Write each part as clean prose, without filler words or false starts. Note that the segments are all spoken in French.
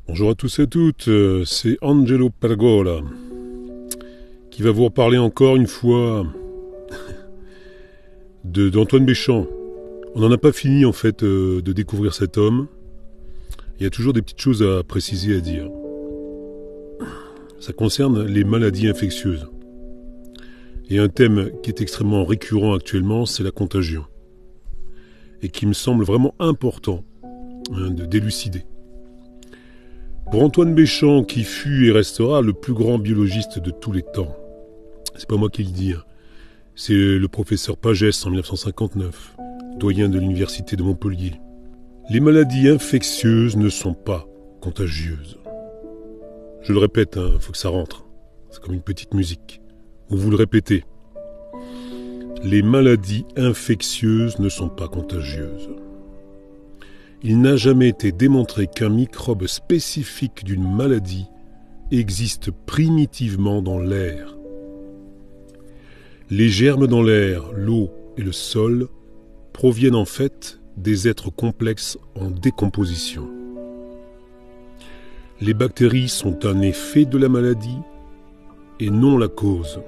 Bonjour à tous et à toutes, c'est Angelo Pergola qui va vous reparler encore une fois d'Antoine Béchamp. On n'en a pas fini en fait de découvrir cet homme. Il y a toujours des petites choses à préciser, à dire. Ça concerne les maladies infectieuses. Et un thème qui est extrêmement récurrent actuellement, c'est la contagion. Et qui me semble vraiment important de d'élucider. Pour Antoine Béchamp, qui fut et restera le plus grand biologiste de tous les temps, c'est pas moi qui le dis, c'est le professeur Pagès en 1959, doyen de l'université de Montpellier. Les maladies infectieuses ne sont pas contagieuses. Je le répète, faut que ça rentre. C'est comme une petite musique. Vous le répétez. Les maladies infectieuses ne sont pas contagieuses. Il n'a jamais été démontré qu'un microbe spécifique d'une maladie existe primitivement dans l'air. Les germes dans l'air, l'eau et le sol proviennent en fait des êtres complexes en décomposition. Les bactéries sont un effet de la maladie et non la cause.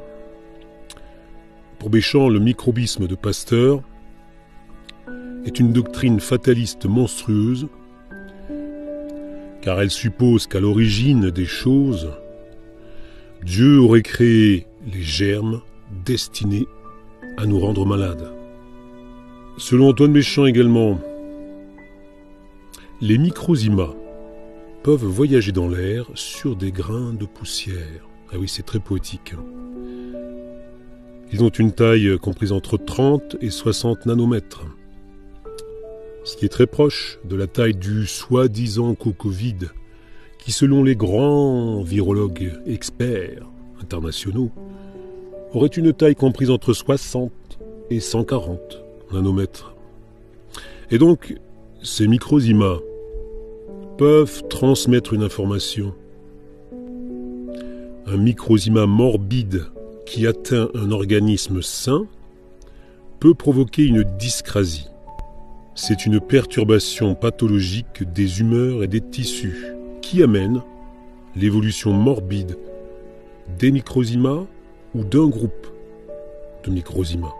Pour Béchamp, le microbisme de Pasteur est une doctrine fataliste monstrueuse, car elle suppose qu'à l'origine des choses, Dieu aurait créé les germes destinés à nous rendre malades. Selon Antoine Béchamp également, les microzymas peuvent voyager dans l'air sur des grains de poussière. Ah oui, c'est très poétique. Ils ont une taille comprise entre 30 et 60 nanomètres. Ce qui est très proche de la taille du soi-disant Covid, qui selon les grands virologues experts internationaux, aurait une taille comprise entre 60 et 140 nanomètres. Et donc, ces microzymas peuvent transmettre une information. Un microzyma morbide qui atteint un organisme sain peut provoquer une dyscrasie. C'est une perturbation pathologique des humeurs et des tissus qui amène l'évolution morbide des microzymas ou d'un groupe de microzymas.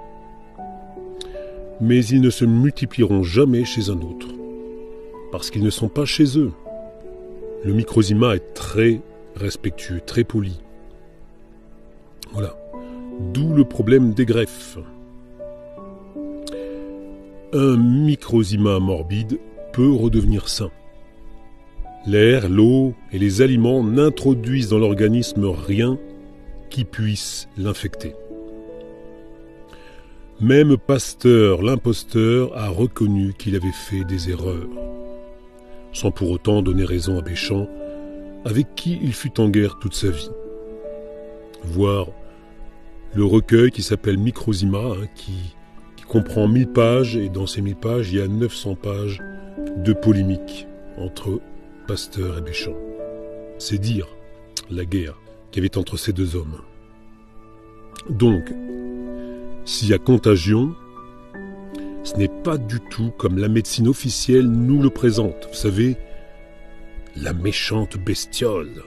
Mais ils ne se multiplieront jamais chez un autre, parce qu'ils ne sont pas chez eux. Le microzyma est très respectueux, très poli. Voilà. D'où le problème des greffes. Un microzyma morbide peut redevenir sain. L'air, l'eau et les aliments n'introduisent dans l'organisme rien qui puisse l'infecter. Même Pasteur, l'imposteur, a reconnu qu'il avait fait des erreurs, sans pour autant donner raison à Béchamp, avec qui il fut en guerre toute sa vie. Voir le recueil qui s'appelle Microzyma, qui comprend 1000 pages, et dans ces 1000 pages, il y a 900 pages de polémique entre Pasteur et Béchamp. C'est dire la guerre qu'il y avait entre ces deux hommes. Donc, s'il y a contagion, ce n'est pas du tout comme la médecine officielle nous le présente. Vous savez, la méchante bestiole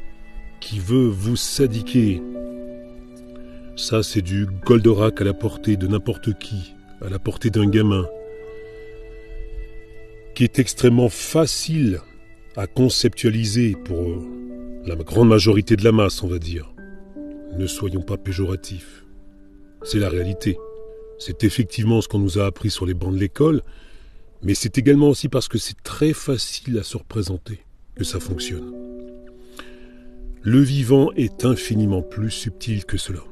qui veut vous sadiquer. Ça, c'est du Goldorak à la portée de n'importe qui, à la portée d'un gamin, qui est extrêmement facile à conceptualiser pour la grande majorité de la masse, on va dire. Ne soyons pas péjoratifs. C'est la réalité. C'est effectivement ce qu'on nous a appris sur les bancs de l'école, mais c'est également aussi parce que c'est très facile à se représenter que ça fonctionne. Le vivant est infiniment plus subtil que cela.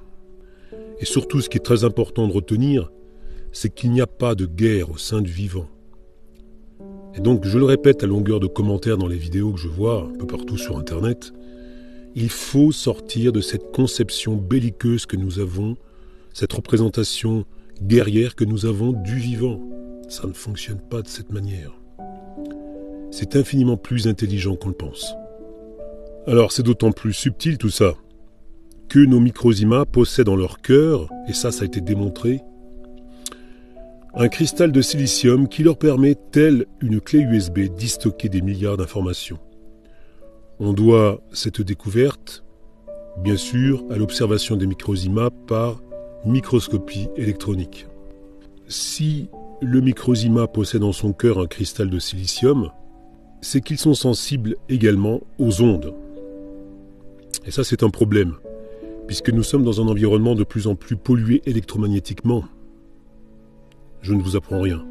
Et surtout, ce qui est très important de retenir, c'est qu'il n'y a pas de guerre au sein du vivant. Et donc, je le répète à longueur de commentaires dans les vidéos que je vois un peu partout sur Internet, il faut sortir de cette conception belliqueuse que nous avons, cette représentation guerrière que nous avons du vivant. Ça ne fonctionne pas de cette manière. C'est infiniment plus intelligent qu'on le pense. Alors, c'est d'autant plus subtil tout ça, que nos microzymas possèdent dans leur cœur, et ça a été démontré, un cristal de silicium qui leur permet, telle une clé USB, d'y stocker des milliards d'informations. On doit cette découverte, bien sûr, à l'observation des microzymas par microscopie électronique. Si le microzyma possède en son cœur un cristal de silicium, c'est qu'ils sont sensibles également aux ondes. Et ça, c'est un problème, puisque nous sommes dans un environnement de plus en plus pollué électromagnétiquement. Je ne vous apprends rien.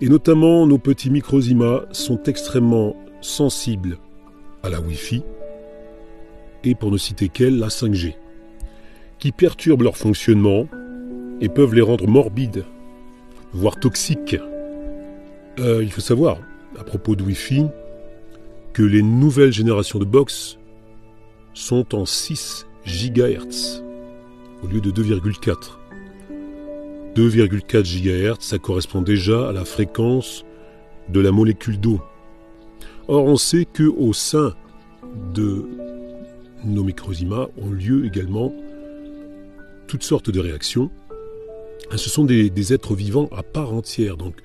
Et notamment, nos petits microzymas sont extrêmement sensibles à la Wi-Fi, et pour ne citer qu'elle, la 5G, qui perturbent leur fonctionnement et peuvent les rendre morbides, voire toxiques. Il faut savoir, à propos de Wi-Fi, que les nouvelles générations de box sont en 6 GHz au lieu de 2,4. 2,4 GHz, ça correspond déjà à la fréquence de la molécule d'eau. Or, on sait qu'au sein de nos microzymas ont lieu également toutes sortes de réactions. Ce sont des êtres vivants à part entière, donc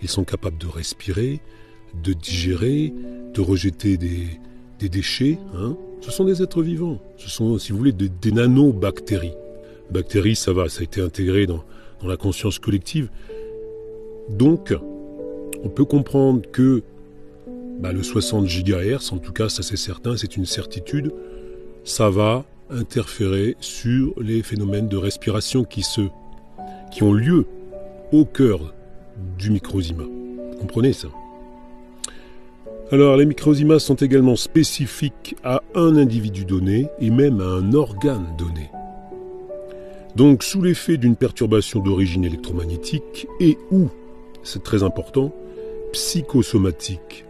ils sont capables de respirer, de digérer, de rejeter des déchets. Ce sont des êtres vivants. Ce sont, si vous voulez, des nanobactéries. Bactéries, ça va, ça a été intégré dans la conscience collective. Donc, on peut comprendre que le 60 GHz, en tout cas, ça c'est certain, c'est une certitude, ça va interférer sur les phénomènes de respiration qui ont lieu au cœur du microzyma. Vous comprenez ça? Alors, les microzymas sont également spécifiques à un individu donné et même à un organe donné. Donc, sous l'effet d'une perturbation d'origine électromagnétique et ou, c'est très important, psychosomatique.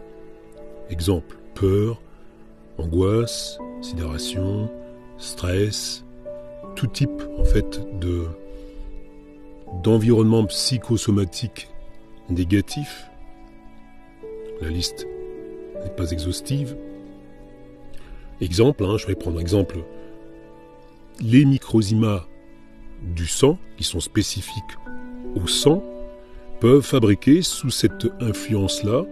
Exemple, peur, angoisse, sidération, stress, tout type en fait d'environnement psychosomatique négatif. La liste n'est pas exhaustive. Exemple, je vais prendre exemple, les microzymas du sang, qui sont spécifiques au sang, peuvent fabriquer sous cette influence-là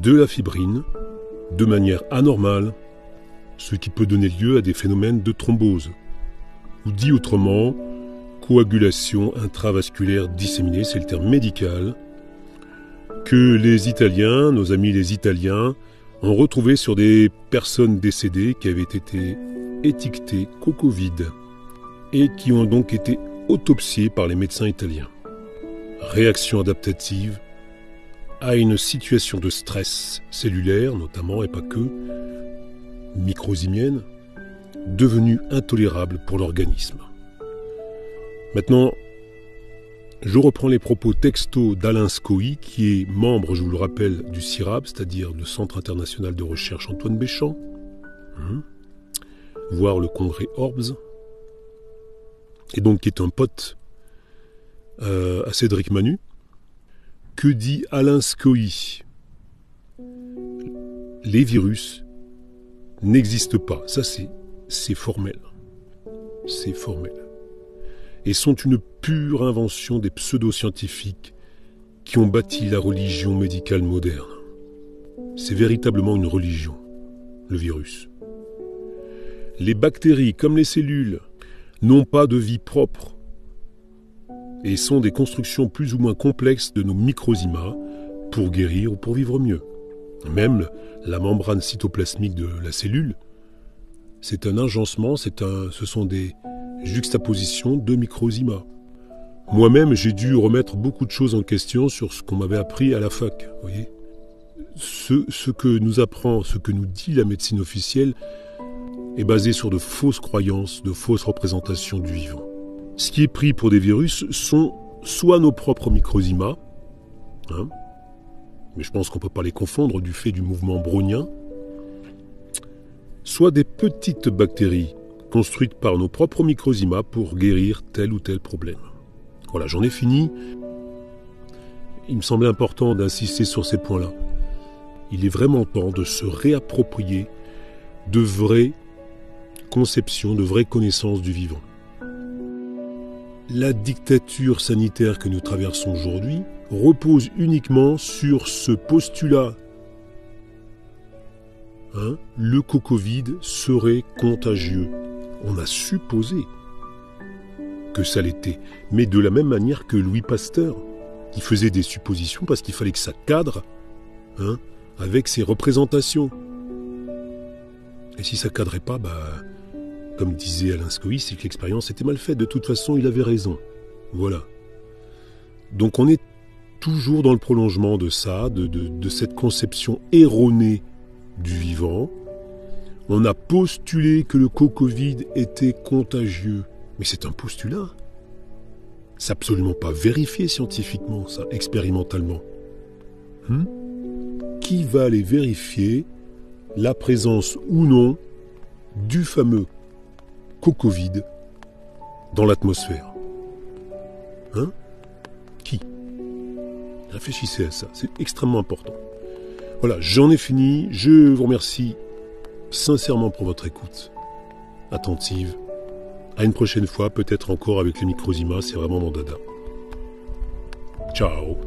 de la fibrine de manière anormale, ce qui peut donner lieu à des phénomènes de thrombose, ou dit autrement, coagulation intravasculaire disséminée, c'est le terme médical, que les Italiens, nos amis les Italiens, ont retrouvé sur des personnes décédées qui avaient été étiquetées co-Covid et qui ont donc été autopsiées par les médecins italiens. Réaction adaptative à une situation de stress cellulaire, notamment, et pas que, microzymienne, devenue intolérable pour l'organisme. Maintenant, je reprends les propos textos d'Alain Scoï, qui est membre, je vous le rappelle, du CIRAB, c'est-à-dire le Centre international de recherche Antoine Béchamp, voire le congrès Orbs, et donc qui est un pote à Cédric Manu. Que dit Alain Scoï? Les virus n'existent pas. Ça, c'est formel. C'est formel. Et sont une pure invention des pseudo-scientifiques qui ont bâti la religion médicale moderne. C'est véritablement une religion, le virus. Les bactéries, comme les cellules, n'ont pas de vie propre et sont des constructions plus ou moins complexes de nos microzymas pour guérir ou pour vivre mieux. Même la membrane cytoplasmique de la cellule, c'est un agencement, ce sont des juxtapositions de microzymas. Moi-même, j'ai dû remettre beaucoup de choses en question sur ce qu'on m'avait appris à la fac. Vous voyez, ce que nous apprend, ce que nous dit la médecine officielle, est basé sur de fausses croyances, de fausses représentations du vivant. Ce qui est pris pour des virus sont soit nos propres microzymas, mais je pense qu'on ne peut pas les confondre du fait du mouvement brownien, soit des petites bactéries construites par nos propres microzymas pour guérir tel ou tel problème. Voilà, j'en ai fini. Il me semblait important d'insister sur ces points-là. Il est vraiment temps de se réapproprier de vraies conceptions, de vraies connaissances du vivant. La dictature sanitaire que nous traversons aujourd'hui repose uniquement sur ce postulat le Covid serait contagieux. On a supposé que ça l'était, mais de la même manière que Louis Pasteur, qui faisait des suppositions parce qu'il fallait que ça cadre avec ses représentations. Et si ça cadrait pas, comme disait Alain Scoï, c'est que l'expérience était mal faite. De toute façon, il avait raison. Voilà. Donc on est toujours dans le prolongement de ça, de cette conception erronée du vivant. On a postulé que le Covid était contagieux. Mais c'est un postulat. C'est absolument pas vérifié scientifiquement, ça, expérimentalement. Qui va aller vérifier la présence ou non du fameux Covid dans l'atmosphère? Qui? Réfléchissez à ça, c'est extrêmement important. Voilà, j'en ai fini. Je vous remercie sincèrement pour votre écoute attentive. À une prochaine fois, peut-être encore avec les Microzima, c'est vraiment mon dada. Ciao.